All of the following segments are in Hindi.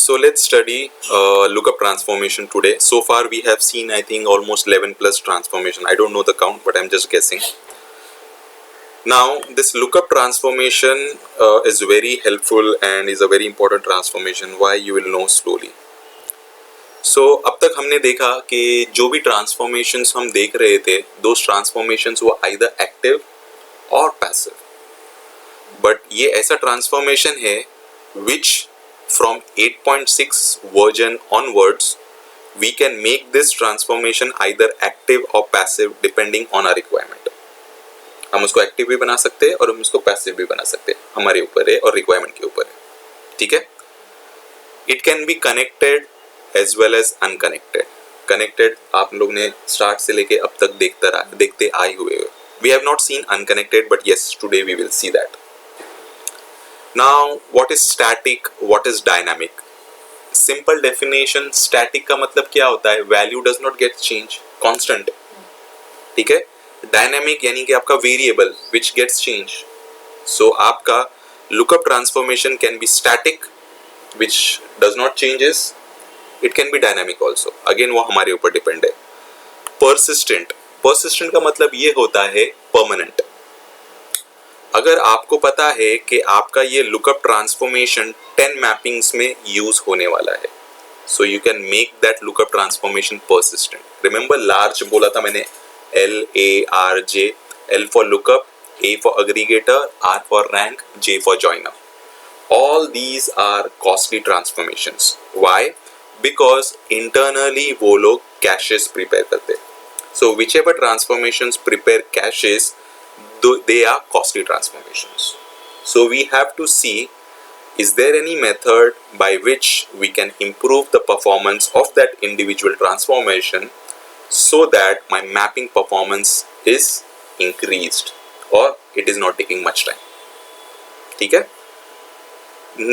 So let's study lookup transformation today. So far we have seen, I think, almost 11 plus transformation. I don't know the count, but I'm just guessing. Now this lookup transformation is very helpful and is a very important transformation. Why, you will know slowly. So अब तक हमने देखा कि जो भी transformations हम देख रहे थे, those transformations were either active or passive. But ये ऐसा transformation है which from 8.6 version onwards we can make this transformation either active or passive depending on our requirement. हम उसको एक्टिव भी बना सकते हैं और हम उसको पैसिव भी बना सकते हैं, हमारे ऊपर है और रिक्वायरमेंट के ऊपर है. ठीक है. It can be connected as well as unconnected. Connected आप लोग ने स्टार्ट से लेके अब तक देखते आए हुए हो. We have not seen unconnected, but yes, today we will see that. Now, what is static? What is dynamic? Simple definition, static का मतलब क्या होता है? Value does not get changed, constant. ठीक है? Dynamic यानी कि आपका variable which gets changed. So आपका lookup transformation can be static, which does not changes. It can be dynamic also. Again वो हमारे ऊपर depend है. Persistent. Persistent का मतलब ये होता है permanent. अगर आपको पता है कि आपका ये लुकअप ट्रांसफॉर्मेशन 10 मैपिंग्स में यूज होने वाला है, so you can make that lookup transformation persistent. Remember large बोला था मैंने, LARJ, L for lookup, A for aggregator, R for rank, J for joiner. All these are costly transformations. Why? Because internally वो लोग कैशेस प्रिपेयर करते. So whichever transformations prepare caches, they are costly transformations. So we have to see, is there any method by which we can improve the performance of that individual transformation so that my mapping performance is increased or it is not taking much time. ठीक है.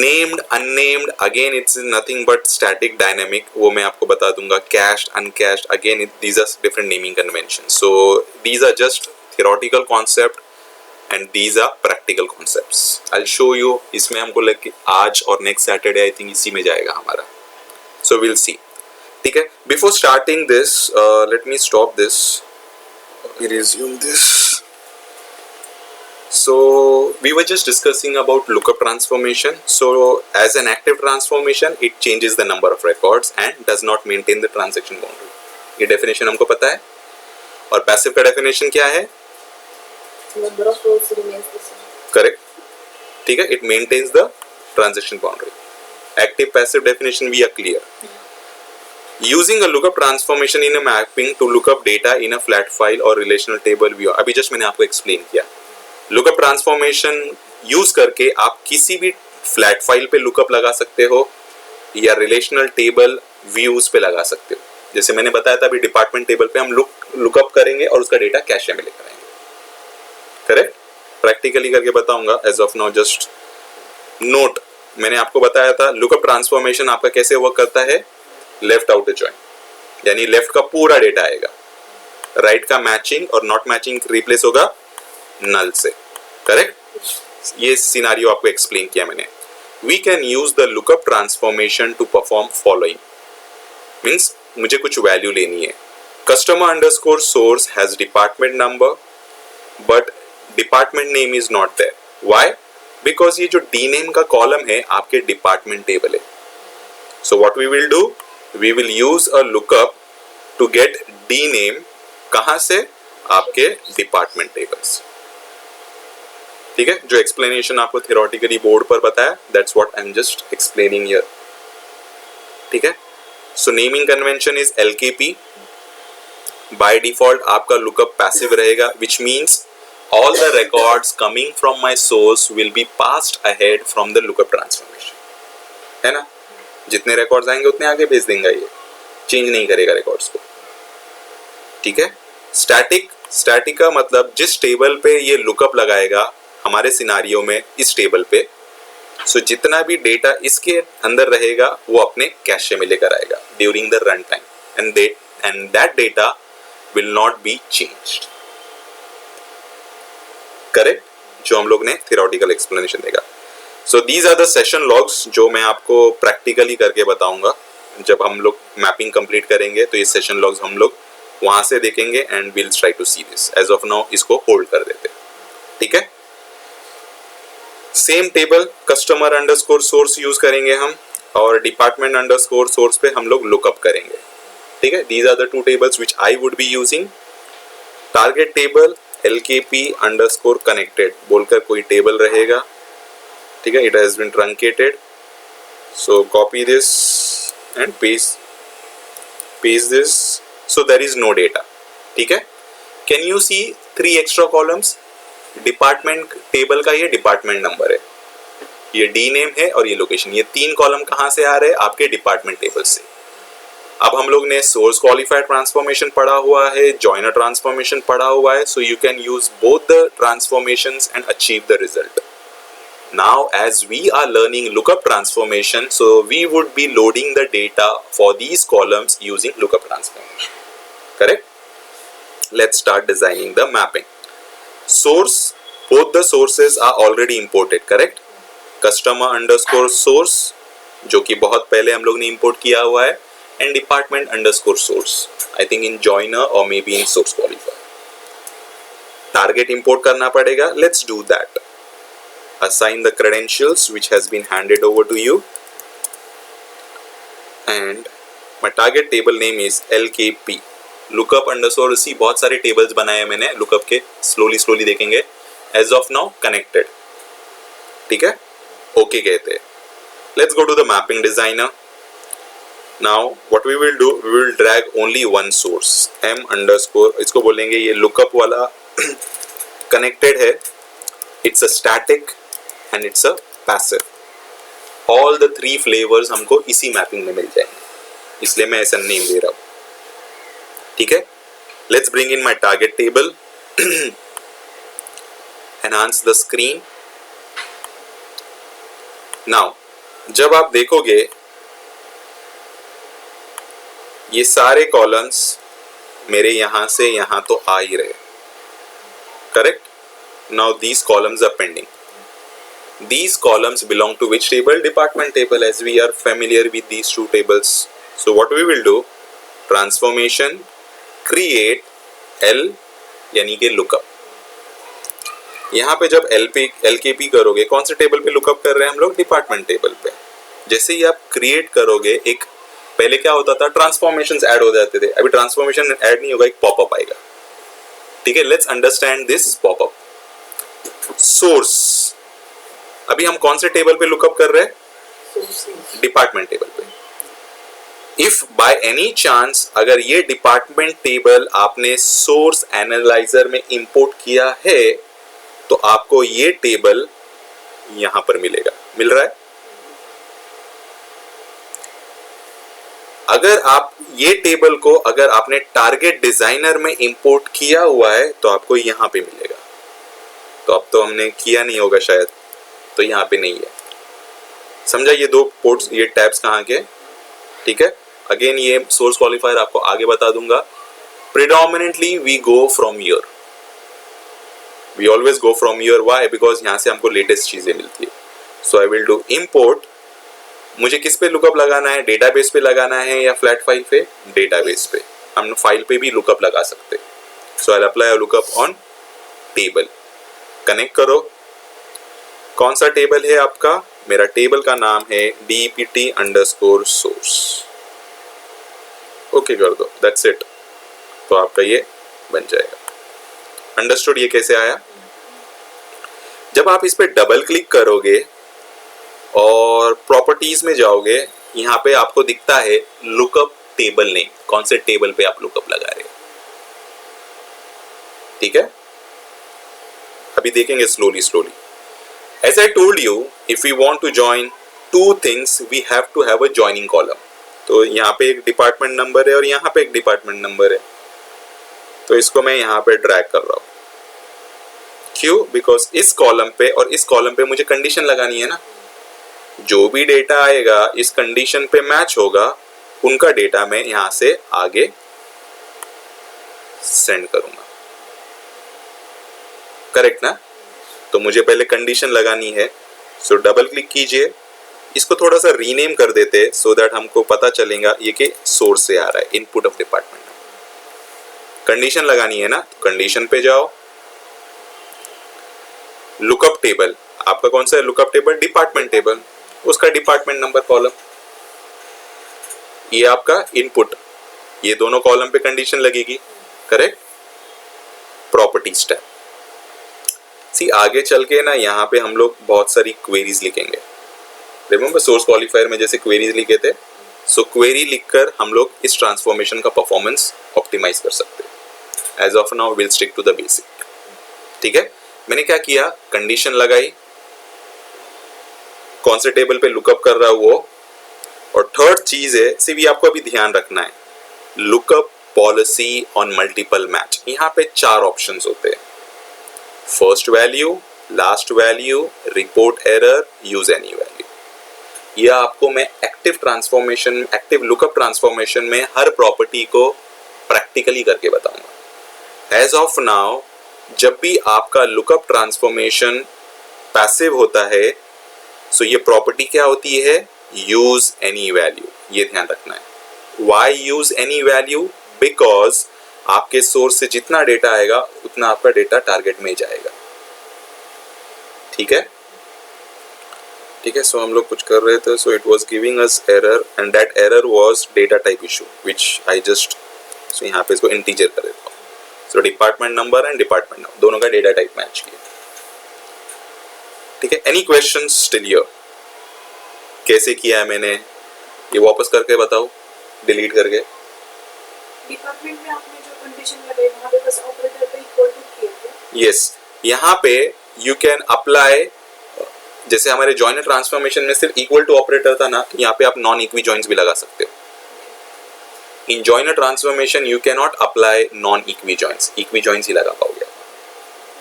Named, unnamed, again it's nothing but static, dynamic. वो मैं आपको बता दूंगा. Cached, uncached, again these are different naming conventions. So these are just theoretical concept and these are practical concepts. I'll show you. इसमें हमको लगे आज और next Saturday I think इसी में जाएगा हमारा. So we'll see. ठीक है. Before starting this, let me stop this. Resume this. So we were just discussing about lookup transformation. So as an active transformation, it changes the number of records and does not maintain the transaction boundary. ये definition हमको पता है. और passive का definition क्या है? Number of rows remains the same. Correct. ठीक है. It maintains the transaction boundary. Active passive definition we are clear. Using a lookup transformation in a mapping to look up data in a flat file or relational table view. अभी just मैंने आपको explain किया. Lookup transformation use करके आप किसी भी flat file पे lookup लगा सकते हो या relational table views पे लगा सकते हो. जैसे मैंने बताया था अभी डिपार्टमेंट टेबल पे हम लुकअप करेंगे और उसका डेटा कैशे में लेकर आएंगे. करेक्ट. प्रैक्टिकली करके बताऊंगा. As of now just note, मैंने आपको बताया था लुकअप ट्रांसफॉर्मेशन आपका कैसे वर्क करता है. लेफ्ट आउटर जॉइन यानी लेफ्ट का पूरा डेटा आएगा, राइट का मैचिंग और नॉट मैचिंग रिप्लेस होगा नल से. करेक्ट. ये सिनारियो आपको एक्सप्लेन किया मैंने. We can use the lookup transformation to perform following. Means मुझे कुछ वैल्यू लेनी है. Customer underscore source has department number but department name is not there. Why? Because ये जो डी नेम का कॉलम है आपके डिपार्टमेंट टेबल है. So what we will do, we will use a lookup to get the name. कहां से? आपके डिपार्टमेंट टेबल्स. ठीक है. जो एक्सप्लेनेशन आपको थियोरेटिकली बोर्ड पर बताया, that's what I am just explaining here. ठीक है. So naming convention is LKP. By default आपका लुकअप पैसिव रहेगा, which means all the records coming from my source will be passed ahead from the lookup transformation. है ना. जितने रिकॉर्ड्स आएंगे उतने आगे भेज देंगे, ये चेंज नहीं करेगा रिकॉर्ड्स को. ठीक है. स्टैटिक. स्टैटिक का मतलब जिस टेबल पे ये लुकअप लगाएगा हमारे सिनारियो में इस टेबल पे, सो जितना भी डेटा इसके अंदर रहेगा वो अपने कैशे में लेकर आएगा during the run time and that data will not be changed. Correct. जो हम लोग ने थियोरेटिकल एक्सप्लेनेशन देगा. So these are the session logs जो मैं आपको प्रैक्टिकली करके बताऊंगा। जब हम लोग मैपिंग कंप्लीट करेंगे तो ये सेशन लॉग्स हम लोग वहां से देखेंगे and will try to see this. As of now इसको होल्ड कर देते, ठीक है। Same table customer underscore source use करेंगे हम, और डिपार्टमेंट अंडरस्कोर सोर्स पे हम लोग लुकअप करेंगे, ठीक है। These are the two tables which I would be using. Target table LKP underscore connected बोलकर कोई टेबल रहेगा, ठीक है। It has been truncated, so copy this and paste this, so there is no data, ठीक है। Can you see 3 extra columns? Department table का ये डिपार्टमेंट नंबर है, ये डी नेम है और ये लोकेशन। ये 3 कॉलम कहां से आ रहे हैं? आपके डिपार्टमेंट टेबल से। अब हम लोग ने सोर्स क्वालिफाइड ट्रांसफॉर्मेशन पढ़ा हुआ है, जॉइनर ट्रांसफॉर्मेशन पढ़ा हुआ है, so you can use both the transformations and achieve the result. Now as we are learning lookup transformation, so we would be loading the data for these columns using lookup transformation, correct? Let's start designing the mapping. Source, both the sources are already imported, correct? Customer underscore source जो कि बहुत पहले हम लोग ने import किया हुआ है, and department underscore source, I think in joiner or maybe in source qualifier. Target import करना पड़ेगा, let's do that. Assign the credentials which has been handed over to you, and my target table name is LKP lookup underscore C. बहुत सारे tables बनाए हैं मैंने lookup के, slowly देखेंगे. As of now connected, ठीक है, okay कहते हैं. Let's go to the mapping designer. Now what we will do, we will drag only one source M underscore, इसको बोलेंगे ये lookup वाला connected है, it's a static and it's a passive. All the 3 flavors हमको इसी मैपिंग में मिल जाएंगे, इसलिए मैं ऐसा नेम दे रहा हूं, ठीक है. Let's bring in my target table. Enhance the screen. Now जब आप देखोगे ये सारे कॉलम्स मेरे यहां से यहां तो आ ही रहे, correct. Now these columns are pending. These columns belong to which table? Department table, as we are familiar with these 2 tables. So what we will do, transformation create L यानी कि lookup. यहाँ पे जब LKP करोगे, कौन से टेबल पे लुकअप कर रहे हैं हम लोग? डिपार्टमेंट टेबल पे. जैसे ही आप क्रिएट करोगे, एक पहले क्या होता था, ट्रांसफॉर्मेशंस ऐड हो जाते थे, अभी ट्रांसफॉर्मेशन ऐड नहीं होगा, एक पॉपअप आएगा, ठीक है. Let's understand this popup. Source, अभी हम कौन से टेबल पे लुकअप कर रहे हैं? डिपार्टमेंट टेबल पे. इफ बाय एनी चांस अगर ये डिपार्टमेंट टेबल आपने सोर्स एनालाइजर में इंपोर्ट किया है तो आपको ये टेबल यहां पर मिलेगा, मिल रहा है. अगर आप ये टेबल को अगर आपने टारगेट डिजाइनर में इंपोर्ट किया हुआ है तो आपको यहां पे मिलेगा. तो अब तो हमने किया नहीं होगा शायद, तो यहाँ पे नहीं है. समझा ये 2 पोर्ट्स, ये टैब्स कहाँ के, ठीक है. अगेन ये सोर्स क्वालिफायर आपको आगे बता दूंगा. Predominantly we go from year, we always go from year. Why? Because यहाँ से हमको लेटेस्ट चीजें मिलती है. So I will do import. मुझे किस पे लुकअप लगाना है? डेटाबेस पे लगाना है या फ्लैट फाइल पे? डेटाबेस पे. हम फाइल पे भी लुकअप लगा सकते. So I apply lookup on table. Connect करो. कौन सा टेबल है आपका? मेरा टेबल का नाम है DPT अंडरस्कोर सोर्स. ओके कर दो, दैट्स इट. तो आपका ये बन जाएगा. अंडरस्टूड? ये कैसे आया? जब आप इस पे डबल क्लिक करोगे और प्रॉपर्टीज में जाओगे, यहाँ पे आपको दिखता है लुकअप टेबल नेम. कौन से टेबल पे आप लुकअप लगा रहे हो, ठीक है. अभी देखेंगे slowly. As I told you, if we want to join 2 things, we have to have a joining column. तो यहाँ पे एक डिपार्टमेंट नंबर है और यहाँ पे एक डिपार्टमेंट नंबर है, तो इसको मैं यहाँ पे ड्रैग कर रहा हूँ. क्यों? बिकॉज इस कॉलम पे और इस कॉलम पे मुझे कंडीशन लगानी है ना. जो भी डेटा आएगा इस कंडीशन पे मैच होगा, उनका डेटा मैं यहाँ से आगे सेंड करूंगा, करेक्ट ना. तो मुझे पहले कंडीशन लगानी है सो डबल क्लिक कीजिए, इसको थोड़ा सा रीनेम कर देते सो दैट हमको पता चलेगा ये कि सोर्स से आ रहा है, इनपुट ऑफ डिपार्टमेंट। कंडीशन लगानी है ना, कंडीशन पे जाओ, लुकअप टेबल, आपका कौन सा है लुकअप टेबल? डिपार्टमेंट टेबल, उसका डिपार्टमेंट नंबर कॉलम, ये आपका इनपुट, ये दोनों कॉलम पे कंडीशन लगेगी, करेक्ट। प्रॉपर्टीज टैब, सी आगे चल के ना यहाँ पे हम लोग बहुत सारी क्वेरीज लिखेंगे, रिमेंबर सोर्स क्वालिफायर में जैसे क्वेरीज लिखे थे, सो क्वेरी लिखकर हम लोग इस ट्रांसफॉर्मेशन का परफॉर्मेंस ऑप्टिमाइज कर सकते हैं। As of now will stick to the basic, ठीक है। मैंने क्या किया, कंडीशन लगाई, कौन से टेबल पे लुकअप कर रहा है वो, और थर्ड चीज है सिर्फ ये आपको अभी ध्यान रखना है, lookup policy on multiple match. यहाँ पे 4 ऑप्शंस होते हैं, first value, last value, report error, use any value. यह आपको मैं active transformation, active lookup transformation में हर प्रॉपर्टी को प्रैक्टिकली करके बताऊंगा। एज ऑफ नाउ जब भी आपका लुकअप ट्रांसफॉर्मेशन पैसिव होता है, सो ये प्रॉपर्टी क्या होती है, यूज एनी वैल्यू, ये ध्यान रखना है। Why use any value? Because आपके सोर्स से जितना डेटा आएगा उतना आपका डेटा टारगेट में जाएगा, ठीक है, ठीक है। सो हम लोग कुछ कर रहे थे, so it was giving us error and that error was data type issue which I just, so यहाँ पे इसको इंटीजर कर देता हूँ। So department number and department number दोनों का डेटा टाइप मैच किया, ठीक है। Any questions still here? कैसे किया है मैंने, ये वापस करके बताओ, डिलीट करके। डिपार्टमेंट में आपने जो कंडीशन लगाई वहां पे बस ऑपरेटर पे इक्वल टू किया था। यस, यहाँ पे यू कैन अप्लाई, जैसे हमारे जॉइनर ट्रांसफॉर्मेशन में सिर्फ इक्वल टू ऑपरेटर था ना, यहाँ पे आप नॉन इक्वी जॉइंट्स भी लगा सकते हो। In joiner transformation you can not apply non equi joints, equi joints ही लगा पाओगे।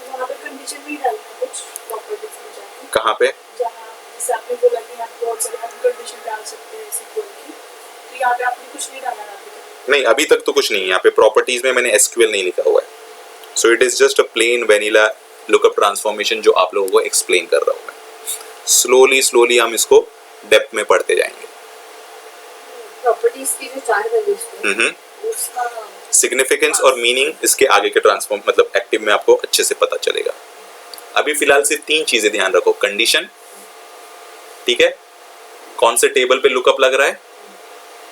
वहां पे कंडीशन भी डालना है कुछ प्रॉपर्टीज में जाके, कहाँ पे? जहां जैसे आपने बोला कि आप बहुत सारे कंडीशन डाल सकते हैं इसी कोड की, तो यहाँ पे आपने कुछ नहीं डाला है अभी तक। नहीं, अभी तक तो कुछ नहीं है यहाँ पे। प्रॉपर्टीज में मैंने एसक्यूएल नहीं लिखा हुआ है, so it is just a plain vanilla lookup transformation जो आप लोगों को एक्सप्लेन कर रहा हूँ मैं। स्लोली स्लोली हम इसको डेप्थ में पढ़ते जाएंगे। प्रॉपर्टीज की जो 4 वैल्यूज थे उसका सिग्निफिकेंस और मीनिंग इसके आगे के ट्रांसफॉर्म मतलब एक्टिव में आपको अच्छे से पता चलेगा। अभी फिलहाल सिर्फ 3 चीजें ध्यान रखो, कंडीशन, ठीक है, कौन से टेबल पे लुकअप लग रहा है,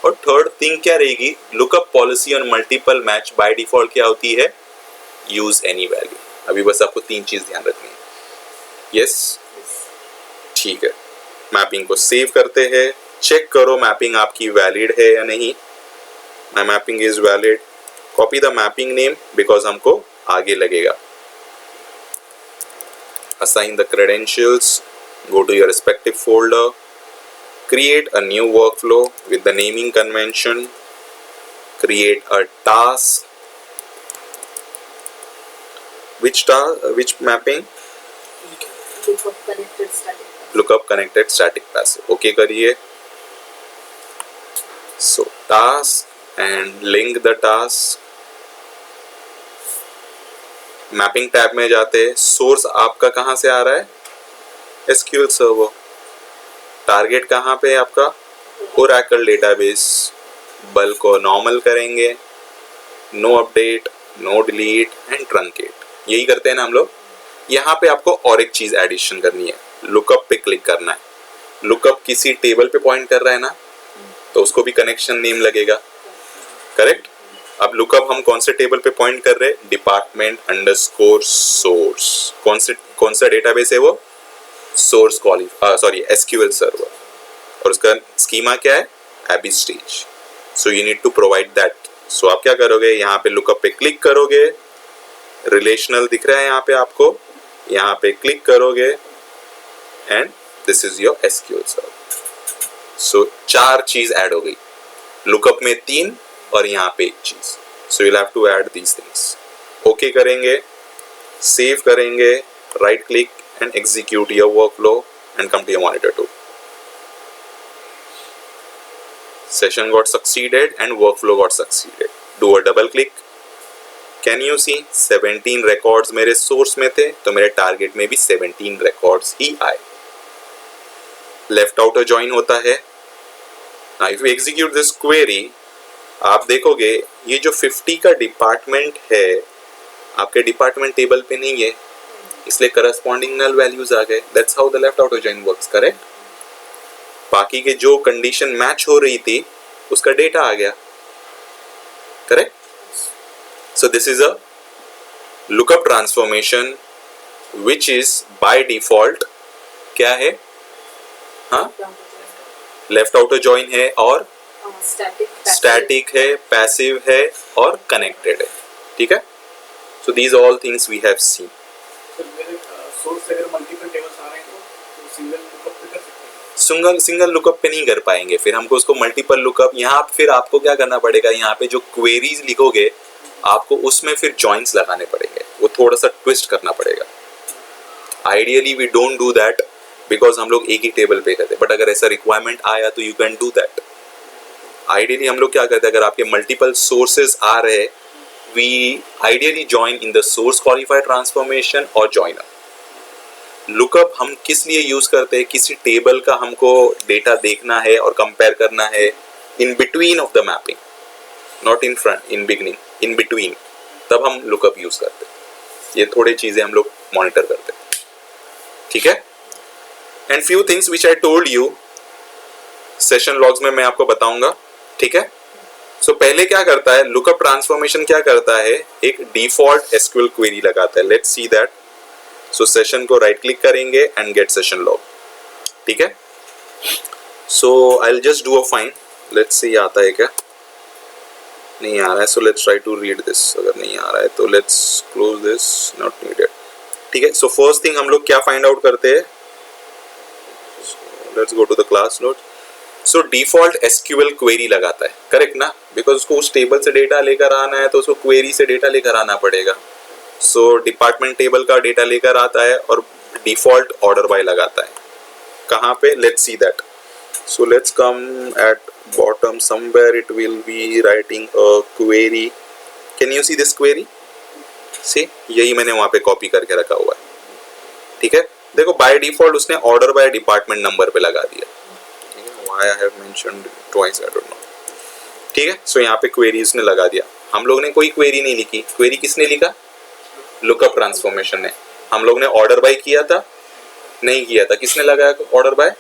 और थर्ड थिंग क्या रहेगी, lookup policy on multiple match by default क्या होती है, यूज एनी वैल्यू। अभी बस आपको 3 चीज ध्यान रखनी है। यस, ठीक है। मैपिंग को सेव करते हैं, चेक करो मैपिंग आपकी वैलिड है या नहीं। My mapping is valid, copy the mapping name because हमको आगे लगेगा। Assign the credentials, go to your respective folder, create a new workflow with the naming convention, create a task. Which mapping? Lookup connected static passive. Okay करिए. So task and link the task. Mapping tab में जाते, सोर्स आपका कहाँ से आ रहा है, एसक्यूएल सर्वर। टारगेट कहाँ पे है आपका, ओरेकल डेटाबेस। बल्क को नॉर्मल करेंगे, no update, no delete and truncate, यही करते हैं ना हम लोग। यहाँ पे आपको और एक चीज एडिशन करनी है, लुकअप पे क्लिक करना है। लुकअप किसी टेबल पे पॉइंट कर रहा है ना, तो उसको भी कनेक्शन नेम लगेगा, करेक्ट। अब लुकअप हम कौन से टेबल पे पॉइंट कर रहे हैं, डिपार्टमेंट अंडरस्कोर सोर्स। कौन सा डेटाबेस है वो, सोर्स एसक्यूएल सर्वर, और उसका स्कीमा क्या है, AB stage. So you need to provide that. So आप क्या करोगे, यहाँ पे लुकअप पे क्लिक करोगे, रिलेशनल दिख रहा है यहाँ पे आपको, यहाँ पे क्लिक करोगे and this is your SQL server. So 4 चीज ऐड हो गई, लुकअप में 3 और यहाँ पे 1 चीज। So you have to add these things. Okay करेंगे, सेव करेंगे, right click and execute your workflow and come to your monitor tool. Session got succeeded and workflow got succeeded. Do a double click. Can you see 17 records मेरे सोर्स में थे, तो मेरे टारगेट में भी 17 records ही आए। लेफ्ट आउटर जॉइन होता है. Now if you execute this query, आप देखोगे ये जो 50 का डिपार्टमेंट है आपके डिपार्टमेंट टेबल पे नहीं है, इसलिए करस्पॉन्डिंग नल वैल्यूज आ गए. That's how the left outer join works. Correct. बाकी के जो कंडीशन मैच हो रही थी उसका डेटा आ गया. Correct. So this is a lookup transformation which is by default क्या है? हाँ, लेफ्ट आउटर जॉइन है और स्टैटिक है, पैसिव है और कनेक्टेड है. ठीक है. So these all things we have seen. मेरे सोर्स से अगर मल्टीपल टेबल्स आ रहे हैं तो सिंगल लुकअप पे कर सकते हैं. सिंगल लुकअप पे नहीं कर पाएंगे, फिर हमको उसको मल्टीपल लुकअप. यहाँ फिर आपको क्या करना पड़ेगा, यहाँ पे जो क्वेरीज लिखोगे आपको उसमें फिर जॉइंट्स लगाने पड़ेंगे, वो थोड़ा सा ट्विस्ट करना पड़ेगा. Ideally we don't do that because हम लोग एक ही टेबल पे करते, बट अगर ऐसा रिक्वायरमेंट आया तो you can do that. Ideally हम लोग क्या करते हैं, अगर आपके मल्टीपल सोर्सेज आ रहे, we ideally join in the source qualified transformation और जॉइनर. लुकअप हम किस लिए यूज करते हैं, किसी टेबल का हमको डेटा देखना है और कंपेयर करना है in between of the mapping, not in front, in beginning, in between, तब हम लुकअप यूज करते हैं. ये थोड़ी चीजें हम लोग मॉनिटर करते हैं. ठीक है. And few things which I told you session logs में मैं आपको बताऊंगा. ठीक है. सो पहले क्या करता है लुकअप ट्रांसफॉर्मेशन, क्या करता है, एक डिफॉल्ट एसक्यूएल क्वेरी लगाता है. Let's see that. So session को राइट क्लिक करेंगे एंड गेट सेशन लॉग. ठीक है. So I will just do a find. Let's see आता है क्या, नहीं आ रहा है. So let's try to read this. अगर नहीं आ रहा है तो let's close this, not needed. ठीक है. सो फर्स्ट थिंग हम लोग क्या फाइंड आउट करते हैं, let's go to the class note. So default SQL query लगाता है. करेक्ट ना, बिकॉज उसको उस टेबल से डेटा लेकर आना है तो उसको क्वेरी से डेटा लेकर आना पड़ेगा. सो डिपार्टमेंट टेबल का डेटा लेकर आता है और डिफॉल्ट ऑर्डर बाय लगाता है. कहाँ पे, let's see that. So let's come at bottom somewhere, it will be writing a query. Can you see this query? See, यही मैंने वहाँ पे कॉपी करके रखा हुआ है. ठीक है. देखो बाय डिफॉल्ट उसने ऑर्डर बाय डिपार्टमेंट नंबर पे लगा दिया. Why I have mentioned twice, I don't know. ठीक है. सो यहाँ पे क्वेरी उसने लगा दिया. हम लोग ने कोई क्वेरी नहीं लिखी. क्वेरी किसने लिखा? लुकअप ट्रांसफॉर्मेशन ने. हम लोग ने ऑर्डर बाय किया था? नहीं किया था. किसने लगाया order by?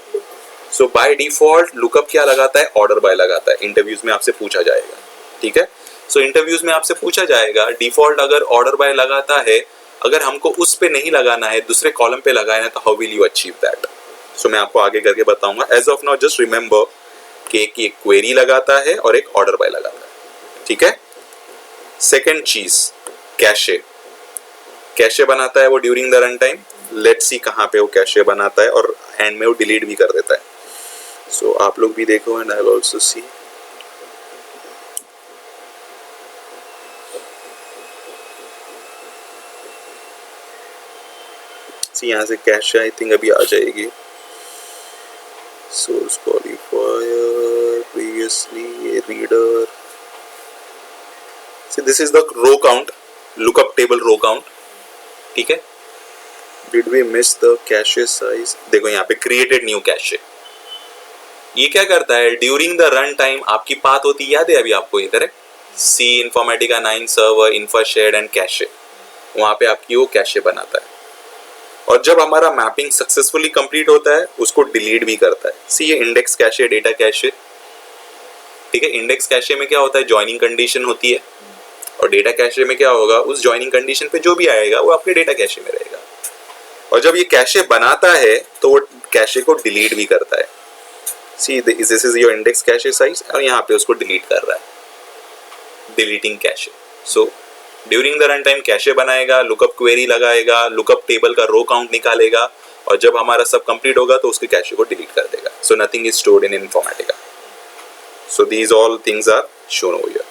So by default lookup क्या लगाता है, ऑर्डर बाय लगाता है. इंटरव्यूज में आपसे पूछा जाएगा. ठीक है. सो इंटरव्यूज में आपसे पूछा जाएगा डिफॉल्ट अगर ऑर्डर बाय लगाता है, अगर हमको उस पे नहीं लगाना है, दूसरे कॉलम पे लगाना है, तो how will you achieve that. So मैं आपको आगे करके बताऊंगा. As of now just remember कि एक क्वेरी लगाता है और एक ऑर्डर बाय लगाता है. ठीक है. सेकेंड चीज कैशे. कैशे बनाता है वो during the run time. Let's see कहाँ पे वो कैशे बनाता है और एंड में वो डिलीट भी कर देता है. सो आप लोग भी देखो एंड आई विल आल्सो सी. यहाँ से कैशे आई थिंक अभी आ जाएगी. Source qualifier, previously reader. See, this is the row count, lookup table row count. ठीक है. Did we miss the cache size? देखो यहाँ पे created new cache. ये क्या करता है, ड्यूरिंग द रन टाइम आपकी बात होती याद है अभी आपको, ये correct. See Informatica 9 server, infa shared and cache, वहाँ पे आपकी वो कैशे बनाता है. और जब हमारा मैपिंग सक्सेसफुली कंप्लीट होता है उसको डिलीट भी करता है. सी ये इंडेक्स कैशे, डेटा कैशे. ठीक है. इंडेक्स कैशे में क्या होता है, ज्वाइनिंग कंडीशन होती है, और डेटा कैशे में क्या होगा, उस ज्वाइनिंग कंडीशन पे जो भी आएगा वो आपके डेटा कैशे में रहेगा. और जब ये कैशे बनाता है तो वो कैशे को डिलीट भी करता है. See this is your index cache size, और यहाँ पे उसको डिलीट कर रहा है, deleting cache. So during the run time cache बनाएगा, लुकअप क्वेरी लगाएगा, लुकअप टेबल का रो काउंट निकालेगा, और जब हमारा सब कंप्लीट होगा तो उसके कैशे को डिलीट कर देगा. So nothing is stored in Informatica. So these all things are shown over here.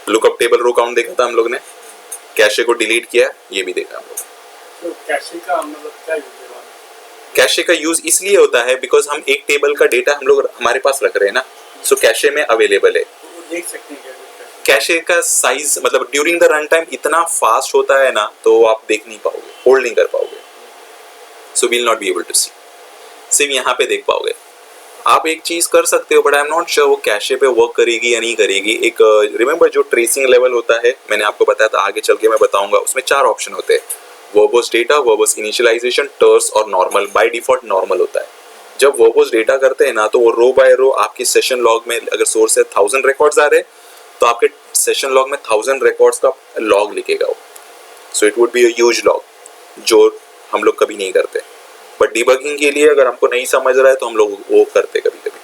Lookup table row count देखा था हम लोग ने, कैशे को डिलीट किया, ये भी देखा हम लोग. तो कैशे का मतलब क्या यूज है? कैशे का यूज इसलिए होता है बिकॉज हम एक टेबल का डेटा हम लोग हमारे पास रख रहे हैं ना. सो कैशे में अवेलेबल है. तो वो देख सकते हैं कैशे का साइज मतलब ड्यूरिंग द रन टाइम इतना फास्ट होता है ना, तो आप देख नहीं पाओगे, होल्ड नहीं कर पाओगे. So will not be able to see. सिर्फ यहाँ पे देख पाओगे। आप एक चीज कर सकते हो but I am not sure वो कैशे पे वर्क करेगी या नहीं करेगी। एक रिमेंबर जो ट्रेसिंग लेवल होता है, मैंने आपको बताया था, आगे चल के मैं बताऊंगा, उसमें 4 ऑप्शन होते हैं, वर्बोस डेटा, वर्बोस इनिशियलाइजेशन, टर्स और नॉर्मल। बाय डिफॉल्ट नॉर्मल होता है। जब वर्बोस डेटा करते हैं ना तो वो रो बाय रो आपके सेशन लॉग में, अगर सोर्स है 1000 रिकॉर्ड्स आ रहे तो आपके सेशन लॉग में 1000 रिकॉर्ड्स का लॉग लिखेगा वो। So it would be a huge log, जो हम लोग कभी नहीं करते। बट डिबगिंग के लिए अगर हमको नहीं समझ रहा है तो हम लोग वो करते कभी कभी,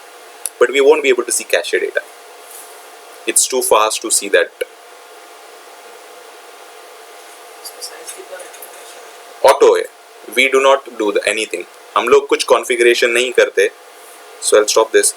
but we won't be able to see cache data, it's too fast to see that. Auto है, we do not do anything, हम लोग कुछ कॉन्फ़िगरेशन नहीं करते। So I will stop this.